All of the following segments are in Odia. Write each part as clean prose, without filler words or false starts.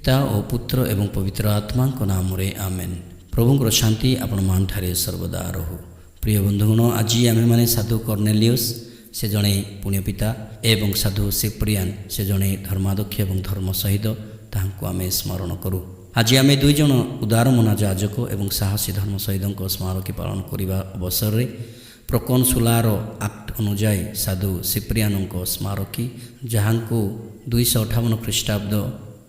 पिता और पुत्र एवं पवित्र आत्मा नाम आमेन। प्रभुंर शांति आपण मानठारे सर्वदा रहू। प्रिय बंधुगण, आज आम मैंने साधु कर्नेलियस से जड़े पुण्यपिता एवं साधु सिप्रियान से जड़े धर्माध्यक्ष एवं धर्म शहीद ताहां आम स्मरण करूँ। आज आम दुईज उदार मना जाजक एवं साहसी धर्म शहीद स्मारकी पालन करने अवसर में प्रकौंसुलार आक्ट अनुजाई साधु सिप्रियान स्मारकी जहाँ 258 ख्रीष्टाब्द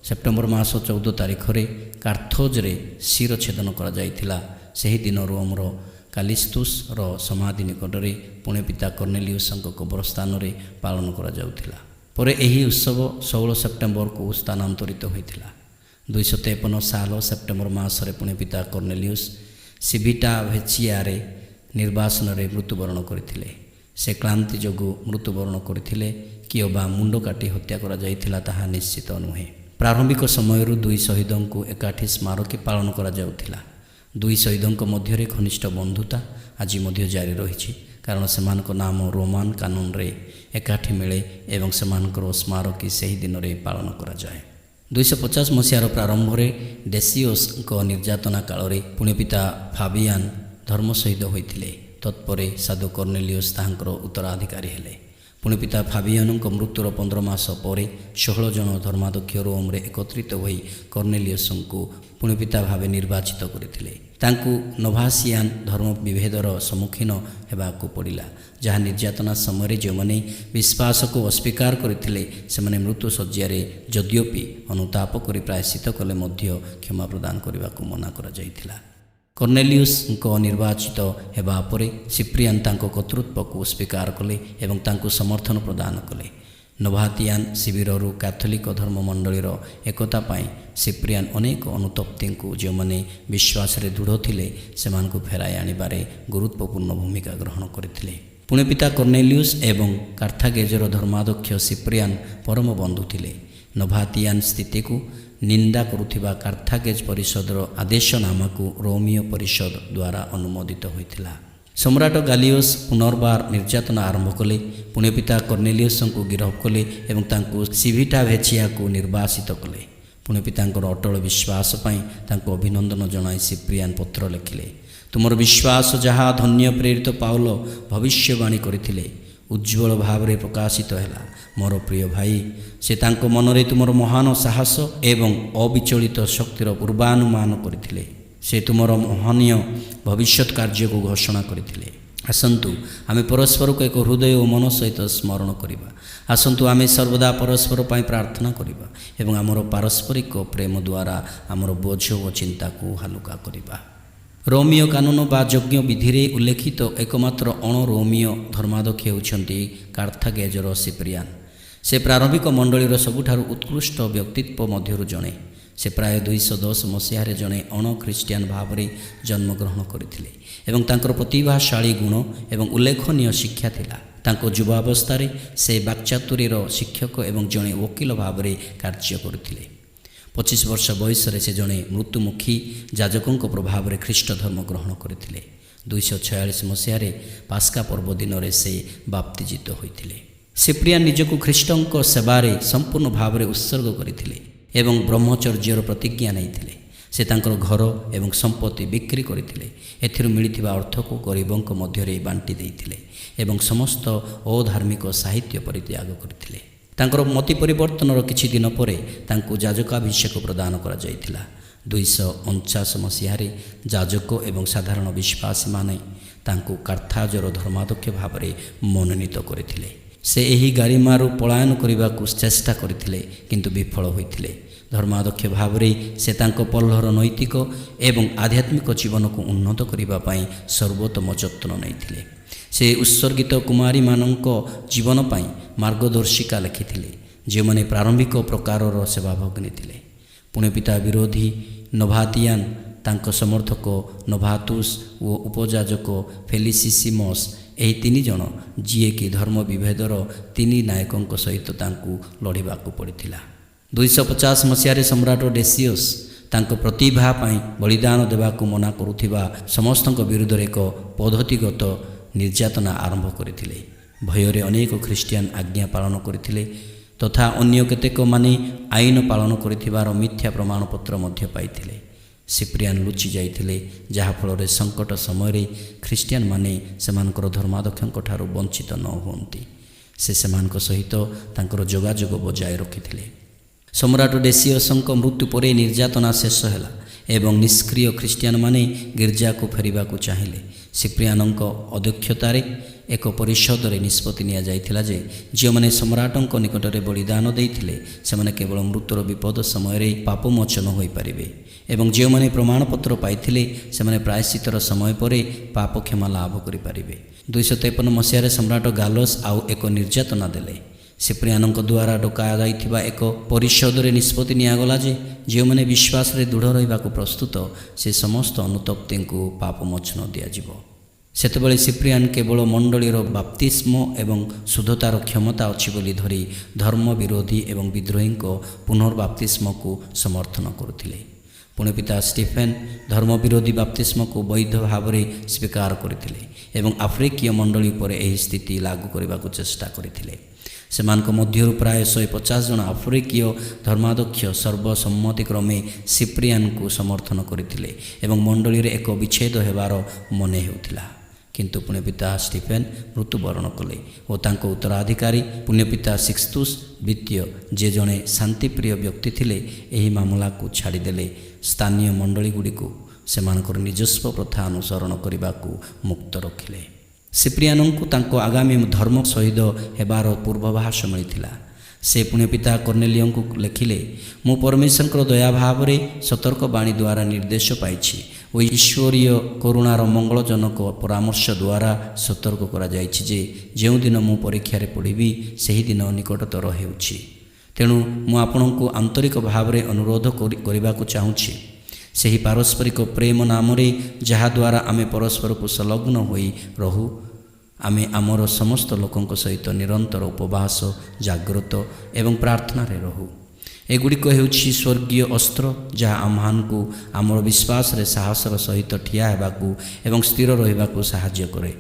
सेप्टेम्बर मास 14 तारीख में कार्थोजरे शिरछेदन कर दिन रोमर कालिस्तुस समाधि निकट में पुण्यपिता कर्नेलियस कब्रस्थान में पालन कर उत्सव 16 सेप्टेम्बर को स्थानांतरित होता। 253 साल सेप्टेम्बर मासरे पुण्यपिता कर्नेलियस सिभिटा भेचियारे निर्वासन में मृत्युवरण करते। से क्लांति जोगु मृत्युवरण करते कि अबा मुंड काटी हत्या करा जाइथिला ताहा निश्चित नुहे। प्रारंभिक समय दुई शहीद को एकाठी स्मारकी पालन करा जाउथिला। दुई शहीद मध्य घनिष्ठ बंधुता आज मध्य जारी रही, कारण सेमानक नाम रोमान कानून रे एकाठी मिले एवं सेमानकर स्मारकी सही दिन में पालन करा जाए। 250 मसीहार प्रारंभ में डेसियोस निर्यातना काल में पुण्यपिता फाबियान धर्म शहीद होते। तत्परे साधु कर्नेलियस ताहांकर उत्तराधिकारी हेले। पुण्यपिता फाबियान मृत्युर 15 मास पर 16 जन धर्माध्यक्ष रोम रे एकत्रित होई कर्नेलियस को पुण्यपिता भावे निर्वाचित करथिले। तांकु नोभासियान धर्म विभेदर सम्मुखीन हेबाकु पड़िला, जहाँ निर्यातना समय जो मैंने विश्वास को अस्वीकार करथिले सेमाने मृत्यु शज्यारे जद्यपि अनुताप करि प्रायश्चित कले मध्य क्षमा प्रदान करने मना करा जाइथिला। कर्नेलियस निर्वाचित हेबा परे सिप्रियान तांको कर्तृत्व को स्वीकार कले एवं तांको समर्थन प्रदान कले। नोभातियान शिविरु कैथोलिक धर्म मंडलीर एकता पाई सिप्रियान अनेक अनुतप्ति को जो मैंने विश्वास रे दृढ़ थिले सेमानकु फेराई आनिबारे गुरुत्वपूर्ण भूमिका ग्रहण करथिले। पुण्यपिता कर्नेलियस एवं कार्थागेजर धर्माध्यक्ष सिप्रियान परम बंधु थिले। नोभातियान स्थिति को निंदा करुथिबा कार्थागेज परिषदर आदेशनामा को रोमियो परिषद द्वारा अनुमोदित होइथिला। सम्राट गालियोस पुनर्बार निर्यातना आरंभ कले। पुण्यपिता कर्नेलियस को गिरफ्त कले एवं तांको सिभिटा भेचिया को निर्वासित कले। पुण्यपितांकर अटल विश्वास पाई तांको अभिनंदन जनाई सिप्रियान पत्र लिखिले। तुमर विश्वास जहाँ धन्य प्रेरित पाउल भविष्यवाणी करथिले उज्ज्वल भाव में प्रकाशित है। मोर प्रिय भाई, से तांको मनरे तुमर महान साहस एवं अविचलित शक्तिर पूर्वानुमान करथिले। से तुमर महनीय भविष्यत कार्य को घोषणा करथिले। आसंतु आमे परस्पर को एक हृदय और मन सहित स्मरण करिबा। आसंतु आमे सर्वदा परस्पर पाई प्रार्थना करिबा एवं आमर पारस्परिक प्रेम द्वारा आमर बोझ और चिंता को हालुका करिबा। रोमियो कानून बा यज्ञ विधि रे उल्लेखित एकमात्र अण रोमियो धर्माध्यक्ष होउछंती कार्थागेजर सिप्रियान। से प्रारंभिक मंडलीर सबुठारु उत्कृष्ट व्यक्तित्व मध्यरु जणे। से प्राय 210 मसीह जड़े अण ख्रीष्टियान भाव में जन्मग्रहण करथिले एवं तांकर प्रतिभाशाली गुण एवं उल्लेखनीय शिक्षा थिला। तांको युवावस्था से वाक्चातुरीर शिक्षक एवं जड़े वकील भाव में कार्य करथिले। 25 वर्ष बयस से जड़े मृत्युमुखी जाजकों प्रभाव में ख्रीष्ट धर्म ग्रहण करथिले। 246 मसीह पास्का पर्व दिन में से बाप्तिजित होइथिले। सिप्रियान निजको ख्रीष्टों सेवारे संपूर्ण भाव में उत्सर्ग करथिले एवं ब्रह्मचर्यर प्रतिज्ञा नहीं। से तांकर घर एवं संपत्ति बिक्री करथिले। एथिरु मिलिथिबा अर्थ को गरीबों मध्य बांटी देइथिले एवं समस्त अधार्मिक साहित्य परित्याग करथिले। तांकर मति परिवर्तनर किछि दिन परे तांको जाजकाभिषेक प्रदान करा जाइथिला। 249 मसीह जाजक एवं साधारण विश्वासी माने तांको कार्थाजर धर्माध्यक्ष भाव में मनोनीत करथिले। से एही गारिमारू पलायन करने को चेष्टा करथिले किंतु विफल होइथिले। धर्माध्यक्ष भाव में से तांको पल्लर नैतिक एवं आध्यात्मिक जीवन को उन्नत करने सर्वोत्तम यत्न नैथिले। से उत्सर्गित कुमारी मानक जीवन पाई मार्गदर्शिका लिखिथिले, जो माने प्रारंभिक प्रकारर सेवा भगिनी थिले। पुण्यपिता विरोधी नोभातियान तांको समर्थक नोभातुस और उपजाजक फेलिसिसिमस यही 3 जन जीए कि धर्म विभेदर 3 नायकों सहित तांकु लड़ाकू पड़ता। 250 मसीह सम्राट डेसियोस तांको प्रतिभा पाई बलिदान देवाकू मना करुथिबा समस्त विरुद्ध एक पद्धतिगत निर्यातना आरंभ करथिले। भୟରେ अनेक ख्रीष्टियान आज्ञा पालन करथिले। ତଥା ଅନ୍ୟ କେତେକମାନେ ଆଇନ ପାଳନ କରିଥିବାର ମିଥ୍ୟା ପ୍ରମାଣପତ୍ର ମଧ୍ୟ ପାଇଥିଲେ। ସିପ୍ରିଆନ୍ ଲୁଚି ଯାଇଥିଲେ, ଯାହାଫଳରେ ସଙ୍କଟ ସମୟରେ ଖ୍ରୀଷ୍ଟିଆନମାନେ ସେମାନଙ୍କର ଧର୍ମାଧ୍ୟକ୍ଷଙ୍କଠାରୁ ବଞ୍ଚିତ ନ ହୁଅନ୍ତି। ସେ ସେମାନଙ୍କ ସହିତ ତାଙ୍କର ଯୋଗାଯୋଗ ବଜାୟ ରଖିଥିଲେ। ସମ୍ରାଟ ଡେସିୟସଙ୍କ ମୃତ୍ୟୁ ପରେ ନିର୍ଯାତନା ଶେଷ ହେଲା ଏବଂ ନିଷ୍କ୍ରିୟ ଖ୍ରୀଷ୍ଟିଆନମାନେ ଗିର୍ଜାକୁ ଫେରିବାକୁ ଚାହିଁଲେ। ସିପ୍ରିଆନଙ୍କ ଅଧ୍ୟକ୍ଷତାରେ ଏକ ପରିଷଦରେ ନିଷ୍ପତ୍ତି ନିଆଯାଇଥିଲା ଯେ ଯେଉଁମାନେ ସମ୍ରାଟଙ୍କ ନିକଟରେ ବଳିଦାନ ଦେଇଥିଲେ ସେମାନେ କେବଳ ମୃତ୍ୟୁର ବିପଦ ସମୟରେ ପାପମୋଚନ ହୋଇପାରିବେ ଏବଂ ଯେଉଁମାନେ ପ୍ରମାଣପତ୍ର ପାଇଥିଲେ ସେମାନେ ପ୍ରାୟଶ୍ଚିତ୍ତର ସମୟ ପରେ ପାପ କ୍ଷମା ଲାଭ କରିପାରିବେ। 253 ମସିହାରେ ସମ୍ରାଟ ଗାଲସ୍ ଆଉ ଏକ ନିର୍ଯାତନା ଦେଲେ। ସିପ୍ରିଆନଙ୍କ ଦ୍ୱାରା ଡକାଯାଇଥିବା ଏକ ପରିଷଦରେ ନିଷ୍ପତ୍ତି ନିଆଗଲା ଯେ ଯେଉଁମାନେ ବିଶ୍ୱାସରେ ଦୃଢ଼ ରହିବାକୁ ପ୍ରସ୍ତୁତ ସେ ସମସ୍ତ ଅନୁତପ୍ତିଙ୍କୁ ପାପମୋଚନ ଦିଆଯିବ। ସେତେବେଳେ ସିପ୍ରିଆନ୍ କେବଳ ମଣ୍ଡଳୀର ବାପ୍ତିସ୍ମ ଏବଂ ଶୁଦ୍ଧତାର କ୍ଷମତା ଅଛି ବୋଲି ଧରି ଧର୍ମ ବିରୋଧୀ ଏବଂ ବିଦ୍ରୋହୀଙ୍କ ପୁନର୍ବାପ୍ତିସ୍ମକୁ ସମର୍ଥନ କରୁଥିଲେ। ପୁଣି ପିତା ଷ୍ଟିଫେନ୍ ଧର୍ମ ବିରୋଧୀ ବାପ୍ତିସ୍ମକୁ ବୈଧ ଭାବରେ ସ୍ୱୀକାର କରିଥିଲେ ଏବଂ ଆଫ୍ରିକୀୟ ମଣ୍ଡଳୀ ଉପରେ ଏହି ସ୍ଥିତି ଲାଗୁ କରିବାକୁ ଚେଷ୍ଟା କରିଥିଲେ। ସେମାନଙ୍କ ମଧ୍ୟରୁ ପ୍ରାୟ 150 ଜଣ ଆଫ୍ରିକୀୟ ଧର୍ମାଧ୍ୟକ୍ଷ ସର୍ବସମ୍ମତିକ୍ରମେ ସିପ୍ରିଆନ୍କୁ ସମର୍ଥନ କରିଥିଲେ ଏବଂ ମଣ୍ଡଳୀରେ ଏକ ବିଚ୍ଛେଦ ହେବାର ମନେ ହେଉଥିଲା। କିନ୍ତୁ ପୁଣ୍ୟପିତା ଷ୍ଟିଫେନ୍ ମୃତ୍ୟୁବରଣ କଲେ ଓ ତାଙ୍କ ଉତ୍ତରାଧିକାରୀ ପୁଣ୍ୟପିତା ସିକ୍ସତୁସ୍ ଦ୍ୱିତୀୟ, ଯେ ଜଣେ ଶାନ୍ତିପ୍ରିୟ ବ୍ୟକ୍ତି ଥିଲେ, ଏହି ମାମଲାକୁ ଛାଡ଼ିଦେଲେ। ସ୍ଥାନୀୟ ମଣ୍ଡଳୀଗୁଡ଼ିକୁ ସେମାନଙ୍କର ନିଜସ୍ୱ ପ୍ରଥା ଅନୁସରଣ କରିବାକୁ ମୁକ୍ତ ରଖିଲେ। ସିପ୍ରିଆନଙ୍କୁ ତାଙ୍କ ଆଗାମୀ ଧର୍ମ ସହିତ ହେବାର ପୂର୍ବାଭାସ ମିଳିଥିଲା। ସେ ପୁଣ୍ୟପିତା କର୍ଣ୍ଣେଲିୟଙ୍କୁ ଲେଖିଲେ, ମୁଁ ପରମେଶ୍ୱରଙ୍କର ଦୟାଭାବରେ ସତର୍କବାଣୀ ଦ୍ୱାରା ନିର୍ଦ୍ଦେଶ ପାଇଛି ଓ ଈଶ୍ୱରୀୟ କରୁଣାର ମଙ୍ଗଳଜନକ ପରାମର୍ଶ ଦ୍ୱାରା ସତର୍କ କରାଯାଇଛି ଯେ ଯେଉଁଦିନ ମୁଁ ପରୀକ୍ଷାରେ ପଡ଼ିବି ସେହିଦିନ ନିକଟତର ହେଉଛି। ତେଣୁ ମୁଁ ଆପଣଙ୍କୁ ଆନ୍ତରିକ ଭାବରେ ଅନୁରୋଧ କରିବାକୁ ଚାହୁଁଛି, ସେହି ପାରସ୍ପରିକ ପ୍ରେମ ନାମରେ ଯାହାଦ୍ୱାରା ଆମେ ପରସ୍ପରକୁ ସଂଲଗ୍ନ ହୋଇ ରହୁ, ଆମେ ଆମର ସମସ୍ତ ଲୋକଙ୍କ ସହିତ ନିରନ୍ତର ଉପବାସ, ଜାଗ୍ରତ ଏବଂ ପ୍ରାର୍ଥନାରେ ରହୁ। ଏଗୁଡ଼ିକ ହେଉଛି ସ୍ୱର୍ଗୀୟ ଅସ୍ତ୍ର ଯାହା ଆମ୍ଭମାନଙ୍କୁ ଆମର ବିଶ୍ୱାସରେ ସାହସର ସହିତ ଠିଆ ହେବାକୁ ଏବଂ ସ୍ଥିର ରହିବାକୁ ସାହାଯ୍ୟ କରେ।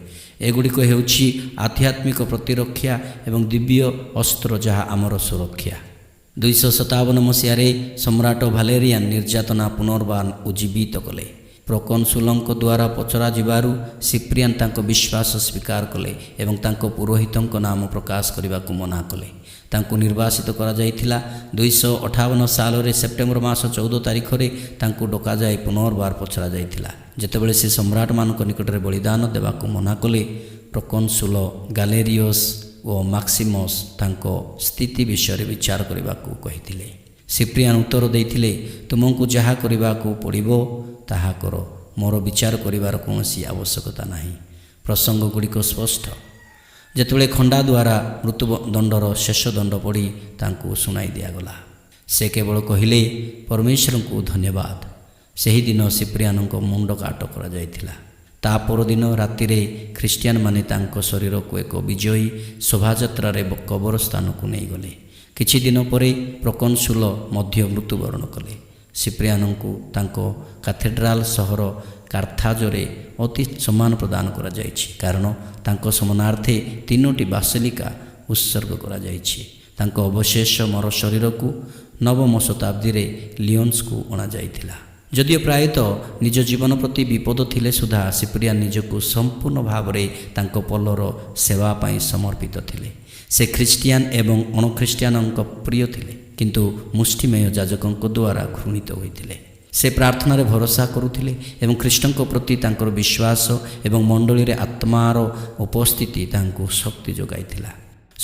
ଏଗୁଡ଼ିକ ହେଉଛି ଆଧ୍ୟାତ୍ମିକ ପ୍ରତିରକ୍ଷା ଏବଂ ଦିବ୍ୟ ଅସ୍ତ୍ର ଯାହା ଆମର ସୁରକ୍ଷା। 257 ମସିହାରେ ସମ୍ରାଟ ଭାଲେରିଆନ୍ ନିର୍ଯାତନା ପୁନର୍ବାର ଉଜ୍ଜୀବିତ କଲେ। ପ୍ରକନ୍ସୁଲଙ୍କ ଦ୍ୱାରା ପଚରାଯିବାରୁ ସିପ୍ରିଆନ୍ ତାଙ୍କ ବିଶ୍ୱାସ ସ୍ୱୀକାର କଲେ ଏବଂ ତାଙ୍କ ପୁରୋହିତଙ୍କ ନାମ ପ୍ରକାଶ କରିବାକୁ ମନା କଲେ। ତାଙ୍କୁ ନିର୍ବାସିତ କରାଯାଇଥିଲା। 258 ସାଲରେ ସେପ୍ଟେମ୍ବର ମାସ 14 ତାରିଖରେ ତାଙ୍କୁ ଡକାଯାଇ ପୁନର୍ବାର ପଚରାଯାଇଥିଲା। ଯେତେବେଳେ ସେ ସମ୍ରାଟମାନଙ୍କ ନିକଟରେ ବଳିଦାନ ଦେବାକୁ ମନା କଲେ, ପ୍ରକନ୍ସୁଲ ଗାଲେରିୟସ୍ ଓ ମାକ୍ସିମସ୍ ତାଙ୍କ ସ୍ଥିତି ବିଷୟରେ ବିଚାର କରିବାକୁ କହିଥିଲେ। ସିପ୍ରିଆନ୍ ଉତ୍ତର ଦେଇଥିଲେ, ତୁମକୁ ଯାହା କରିବାକୁ ପଡ଼ିବ ତାହା କର, ମୋର ବିଚାର କରିବାର କୌଣସି ଆବଶ୍ୟକତା ନାହିଁ। ପ୍ରସଙ୍ଗଗୁଡ଼ିକ ସ୍ପଷ୍ଟ। ଯେତେବେଳେ ଖଣ୍ଡା ଦ୍ୱାରା ମୃତ୍ୟୁଦଣ୍ଡର ଶେଷ ଦଣ୍ଡ ପଡ଼ି ତାଙ୍କୁ ଶୁଣାଇ ଦିଆଗଲା, ସେ କେବଳ କହିଲେ, ପରମେଶ୍ୱରଙ୍କୁ ଧନ୍ୟବାଦ। ସେହିଦିନ ସିପ୍ରିଆନଙ୍କ ମୁଣ୍ଡ କାଟ କରାଯାଇଥିଲା। ତା ପରଦିନ ରାତିରେ ଖ୍ରୀଷ୍ଟିଆନମାନେ ତାଙ୍କ ଶରୀରକୁ ଏକ ବିଜୟୀ ଶୋଭାଯାତ୍ରାରେ କବରସ୍ଥାନକୁ ନେଇଗଲେ। କିଛି ଦିନ ପରେ ପ୍ରକନ୍ସୁଲ ମଧ୍ୟ ମୃତ୍ୟୁବରଣ କଲେ। ସିପ୍ରିଆନଙ୍କୁ ତାଙ୍କ କାଥେଡ୍ରାଲ ସହର କାର୍ଥାଜରେ ଅତି ସମ୍ମାନ ପ୍ରଦାନ କରାଯାଇଛି, କାରଣ ତାଙ୍କ ସମ୍ମାନାର୍ଥେ 3ଟି ବାସିଲିକା ଉତ୍ସର୍ଗ କରାଯାଇଛି। ତାଙ୍କ ଅବଶେଷ ମର ଶରୀରକୁ 9ମ ଶତାବ୍ଦୀରେ ଲିଓନ୍ସକୁ ଅଣାଯାଇଥିଲା। ଯଦିଓ ପ୍ରାୟତଃ ନିଜ ଜୀବନ ପ୍ରତି ବିପଦ ଥିଲେ ସୁଦ୍ଧା ସିପ୍ରିଆନ୍ ନିଜକୁ ସମ୍ପୂର୍ଣ୍ଣ ଭାବରେ ତାଙ୍କ ପୋଲର ସେବା ପାଇଁ ସମର୍ପିତ ଥିଲେ। ସେ ଖ୍ରୀଷ୍ଟିଆନ ଏବଂ ଅଣଖ୍ରୀଷ୍ଟିଆନଙ୍କ ପ୍ରିୟ ଥିଲେ, କିନ୍ତୁ ମୁଷ୍ଟିମେୟ ଯାଜକଙ୍କ ଦ୍ୱାରା ଘୃଣିତ ହୋଇଥିଲେ। ସେ ପ୍ରାର୍ଥନାରେ ଭରସା କରୁଥିଲେ ଏବଂ ଖ୍ରୀଷ୍ଟଙ୍କ ପ୍ରତି ତାଙ୍କର ବିଶ୍ୱାସ ଏବଂ ମଣ୍ଡଳୀରେ ଆତ୍ମାର ଉପସ୍ଥିତି ତାଙ୍କୁ ଶକ୍ତି ଯୋଗାଇଥିଲା।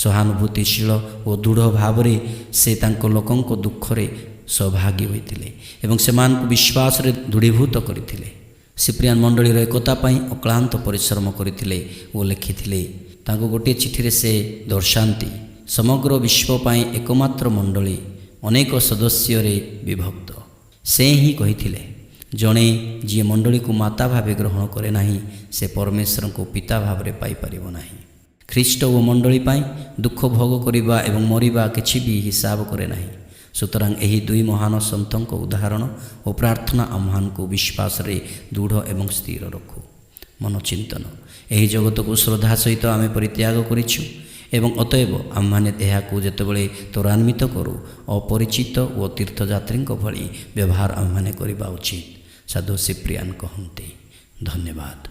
ସହାନୁଭୂତିଶୀଳ ଓ ଦୃଢ଼ ଭାବରେ ସେ ତାଙ୍କ ଲୋକଙ୍କ ଦୁଃଖରେ ସହଭାଗୀ ହୋଇଥିଲେ ଏବଂ ସେମାନଙ୍କୁ ବିଶ୍ୱାସରେ ଦୃଢ଼ୀଭୂତ କରିଥିଲେ। ସିପ୍ରିଆନ୍ ମଣ୍ଡଳୀର ଏକତା ପାଇଁ ଅକ୍ଳାନ୍ତ ପରିଶ୍ରମ କରିଥିଲେ ଓ ଲେଖିଥିଲେ। ତାଙ୍କୁ ଗୋଟିଏ ଚିଠିରେ ସେ ଦର୍ଶାନ୍ତି, ସମଗ୍ର ବିଶ୍ୱ ପାଇଁ ଏକମାତ୍ର ମଣ୍ଡଳୀ, ଅନେକ ସଦସ୍ୟରେ ବିଭକ୍ତ। ସେ ହିଁ କହିଥିଲେ, ଜଣେ ଯିଏ ମଣ୍ଡଳୀକୁ ମାତା ଭାବେ ଗ୍ରହଣ କରେ ନାହିଁ, ସେ ପରମେଶ୍ୱରଙ୍କୁ ପିତା ଭାବରେ ପାଇପାରିବ ନାହିଁ। ଖ୍ରୀଷ୍ଟ ଓ ମଣ୍ଡଳୀ ପାଇଁ ଦୁଃଖ ଭୋଗ କରିବା ଏବଂ ମରିବା କିଛି ବି ହିସାବ କରେ ନାହିଁ। ସୁତରାଂ ଏହି ଦୁଇ ମହାନ ସନ୍ଥଙ୍କ ଉଦାହରଣ ଓ ପ୍ରାର୍ଥନା ଆମ୍ଭମାନଙ୍କୁ ବିଶ୍ୱାସରେ ଦୃଢ଼ ଏବଂ ସ୍ଥିର ରଖୁ। ମନଚିନ୍ତନ। ଏହି ଜଗତକୁ ଶ୍ରଦ୍ଧା ସହିତ ଆମେ ପରିତ୍ୟାଗ କରିଛୁ ଏବଂ ଅତଏବ ଆମମାନେ ଏହାକୁ ଯେତେବେଳେ ତ୍ୱରାନ୍ୱିତ କରୁ ଅପରିଚିତ ଓ ତୀର୍ଥଯାତ୍ରୀଙ୍କ ଭଳି ବ୍ୟବହାର ଆମମାନେ କରିବା ଉଚିତ। ସାଧୁ ସିପ୍ରିଆନ୍ କହନ୍ତି। ଧନ୍ୟବାଦ।